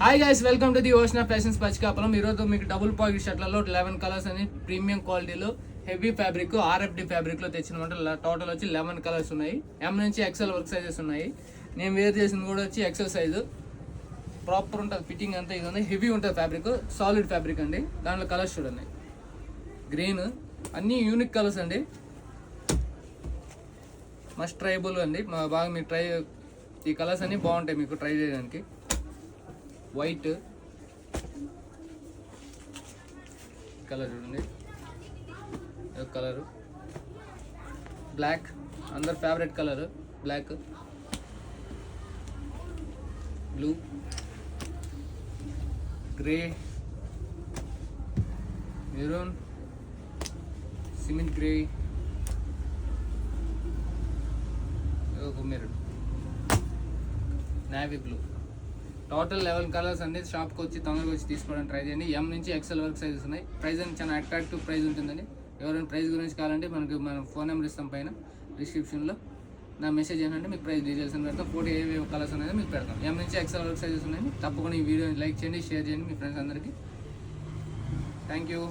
Hi guys, welcome to the ocean fashions Pachikapuram. ఈరోజు మీకు double pocket షర్ట్లలో 11 colours అని premium క్వాలిటీలో హెవీ ఫ్యాబ్రిక్ ఆర్ఎఫ్డి ఫ్యాబ్రిక్లో తెచ్చినమాట. టోటల్ వచ్చి 11 కలర్స్ ఉన్నాయి. ఎం నుంచి ఎక్సెల్ వర్క్ సైజెస్ ఉన్నాయి. నేను వేర్ చేసింది కూడా వచ్చి ఎక్సెల్ సైజు. ప్రాపర్ ఉంటుంది ఫిట్టింగ్ అంతా. ఇది ఉంది హెవీ ఉంటుంది ఫ్యాబ్రిక్, సాలిడ్ ఫ్యాబ్రిక్ అండి. దాంట్లో కలర్స్ చూడండి, గ్రీన్, అన్నీ యూనిక్ కలర్స్ అండి. మస్ట్ ట్రైబుల్ అండి. బాగా మీరు ట్రై, ఈ కలర్స్ అన్నీ బాగుంటాయి మీకు ట్రై చేయడానికి. వైట్ కలర్ చూడండి, కలరు బ్లాక్, అందరు favourite colour black, blue, grey, maroon, cement grey, maroon, navy blue. Total 11 colours అండి. షాప్కి వచ్చి తొందరగా వచ్చి తీసుకోవడానికి ట్రై చేయండి. ఎం నుంచి ఎక్సెల్ వర్క్ సైజెస్ ఉన్నాయి. ప్రైస్ అని చాలా అట్రాక్టివ్ ప్రైస్ ఉంటుందండి. ఎవరైనా ప్రైస్ గురించి కావాలంటే మన ఫోన్ నెంబర్ ఇస్తాం పైన డిస్క్రిప్షన్లో. నా మెసేజ్ ఏంటంటే మీకు ప్రైస్ డీటెయిల్స్ అని పెడతాం. ఫోటో ఏవేవి కలర్స్ అనేది మీకు పెడతాం. ఎం నుంచి ఎక్సెల్ వర్క్ సైజెస్ ఉన్నాయి. తప్పకుండా ఈ వీడియోని లైక్ చేయండి, షేర్ చేయండి మీ ఫ్రెండ్స్ అందరికీ. Thank you.